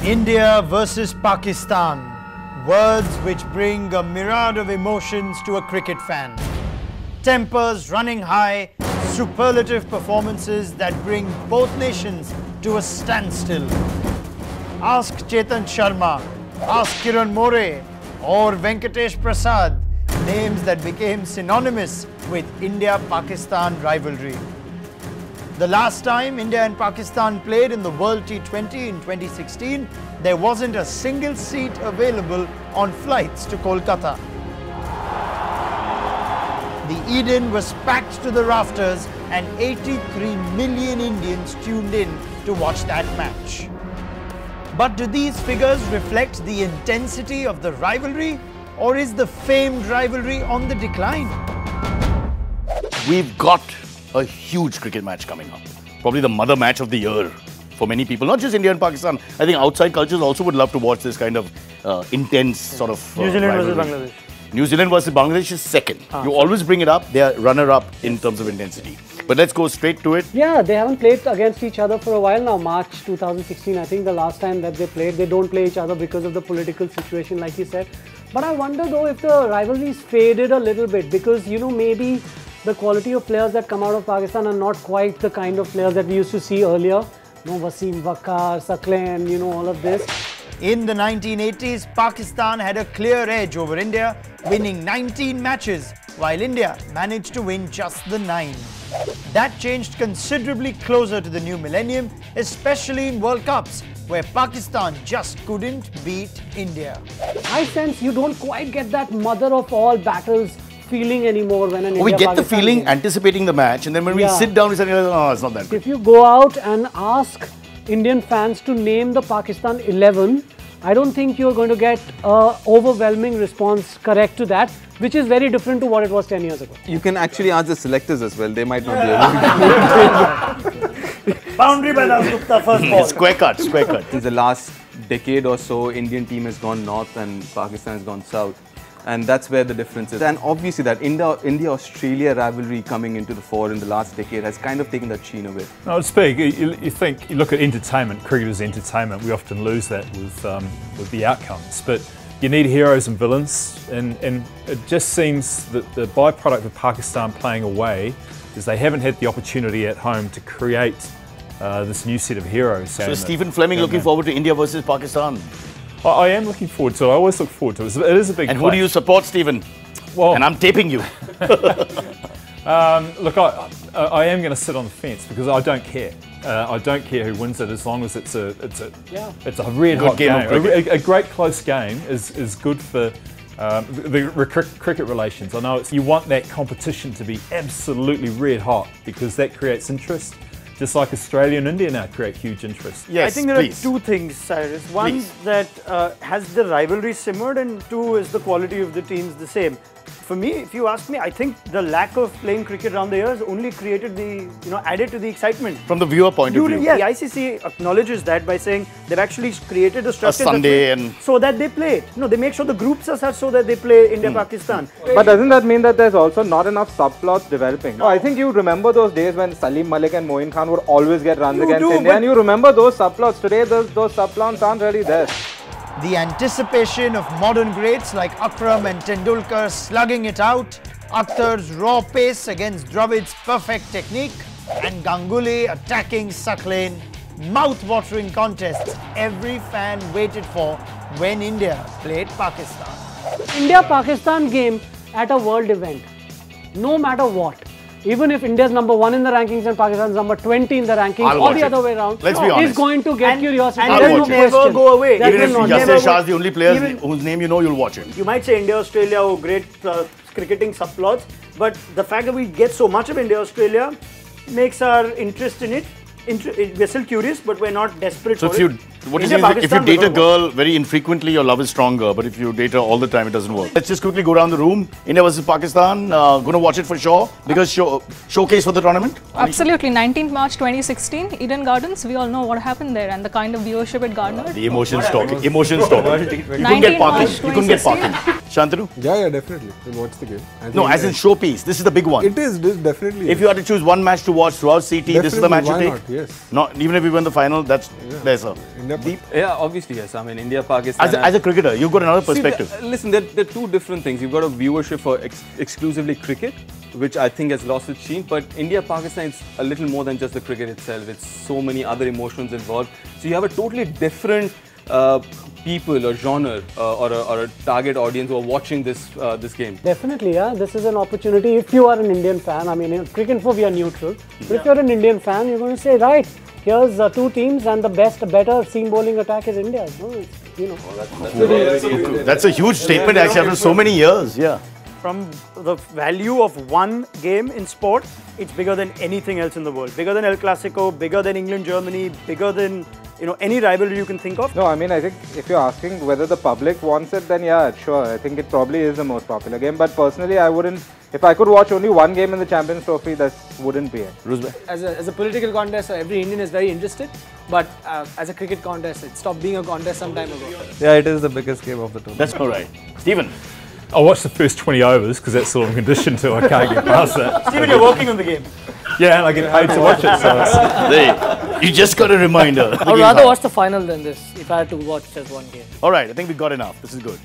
India versus Pakistan. Words which bring a myriad of emotions to a cricket fan. Tempers running high, superlative performances that bring both nations to a standstill. Ask Chetan Sharma, ask Kiran More or Venkatesh Prasad, names that became synonymous with India-Pakistan rivalry. The last time India and Pakistan played in the World T20 in 2016, there wasn't a single seat available on flights to Kolkata. The Eden was packed to the rafters and 83 million Indians tuned in to watch that match. But do these figures reflect the intensity of the rivalry, or is the famed rivalry on the decline? We've got a huge cricket match coming up. Probably the mother match of the year for many people, not just India and Pakistan. I think outside cultures also would love to watch this kind of intense sort of New Zealand rivalry. versus Bangladesh. New Zealand versus Bangladesh is second. You always bring it up. They are runner-up in terms of intensity. But let's go straight to it. Yeah, they haven't played against each other for a while now. March 2016, I think the last time that they played. They don't play each other because of the political situation, like you said. But I wonder though if the rivalry's faded a little bit because, you know, maybe the quality of players that come out of Pakistan are not quite the kind of players that we used to see earlier. You know, Wasim Waqar, Saklan, you know, all of this. In the 1980s, Pakistan had a clear edge over India, winning 19 matches, while India managed to win just the 9. That changed considerably closer to the new millennium, especially in World Cups, where Pakistan just couldn't beat India. I sense you don't quite get that mother of all battles feeling anymore when an India-Pakistan We get the feeling game. Anticipating the match, and then when we sit down, we say, oh, it's not that good. If you go out and ask Indian fans to name the Pakistan 11, I don't think you're going to get an overwhelming response correct to that, which is very different to what it was 10 years ago. You can actually ask the selectors as well. They might not be able to. Boundary by Das Gupta, first ball. Square cut, square cut. Since the last decade or so, Indian team has gone north and Pakistan has gone south. And that's where the difference is. And obviously that India-Australia rivalry coming into the fore in the last decade has kind of taken that sheen away. No, to speak, you look at entertainment, cricket is entertainment, we often lose that with the outcomes. But you need heroes and villains, and it just seems that the byproduct of Pakistan playing away is they haven't had the opportunity at home to create this new set of heroes. So is Stephen Fleming looking forward to India versus Pakistan? I am looking forward to it. I always look forward to it. It is a big And who do you support, Stephen? Well, and I'm taping you. Look, I am going to sit on the fence because I don't care. I don't care who wins it as long as it's a red hot game. A great close game is good for the cricket relations. I know you want that competition to be absolutely red hot because that creates interest. Just like Australia and India now create huge interest. Yes, I think there are two things, Cyrus. One, that has the rivalry simmered, and two is the quality of the teams the same. For me, if you ask me, I think the lack of playing cricket around the years only created added to the excitement. From the viewer point of view. Yeah, the ICC acknowledges that by saying they've actually created a structure so that they play it. No, they make sure the groups are such so that they play India-Pakistan. But doesn't that mean that there's also not enough subplots developing? No. I think you remember those days when Salim Malik and Moeen Khan would always get runs against India, and you remember those subplots. Today, those subplots aren't really there. The anticipation of modern greats like Akram and Tendulkar slugging it out, Akhtar's raw pace against Dravid's perfect technique, and Ganguly attacking Saklan, mouth-watering contests every fan waited for when India played Pakistan. India-Pakistan game at a world event, no matter what. Even if India's number 1 in the rankings and Pakistan's number 20 in the rankings, or the other way around, is going to get curiosity. And it will never go away. Even if Yasir Shah is the only player whose name you know, you'll watch it. You might say India-Australia, oh great cricketing subplots, but the fact that we get so much of India-Australia makes our interest in it. We're still curious, but we're not desperate for it. If you date a girl very infrequently, your love is stronger. But if you date her all the time, it doesn't work. Let's just quickly go around the room. India versus Pakistan. Going to watch it for sure because showcase for the tournament. Absolutely. 19th March 2016, Eden Gardens. We all know what happened there and the kind of viewership it garnered. The emotions talking. Emotions talking. You couldn't get parking. You couldn't get parking. Shantanu? Yeah, definitely. We'll watch the game. No, as in showpiece. This is the big one. It is, definitely. If you had to choose one match to watch throughout CT, this is the match you take? Not, yes. Not even if we win the final, that's there, sir. India Yeah, obviously yes. I mean, India, Pakistan. As a cricketer, you've got another perspective. Listen, there are two different things. You've got a viewership for exclusively cricket, which I think has lost its sheen. But India, Pakistan is a little more than just the cricket itself. It's so many other emotions involved. So you have a totally different people or genre or a target audience who are watching this game. Definitely, yeah. This is an opportunity. If you are an Indian fan, I mean, in Cricinfo we are neutral. But if you're an Indian fan, you're going to say, right, here's two teams and the better seam bowling attack is India. No, That's a huge statement actually after so many years. Yeah. From the value of one game in sport, it's bigger than anything else in the world. Bigger than El Clasico, bigger than England-Germany, bigger than any rivalry you can think of. No, I mean, I think if you're asking whether the public wants it, then yeah, sure. I think it probably is the most popular game. But personally, I wouldn't. If I could watch only one game in the Champions Trophy, that wouldn't be it. As a political contest, every Indian is very interested. But as a cricket contest, it stopped being a contest some time ago. Yeah, it is the biggest game of the tournament. That's all right. Stephen. I watched the first 20 overs because that's all I'm conditioned to. I can't get past that. Stephen, you're working on the game. Yeah, and I get paid to watch it. So you just got a reminder. I'd rather watch the final than this if I had to watch just one game. All right, I think we got enough. This is good.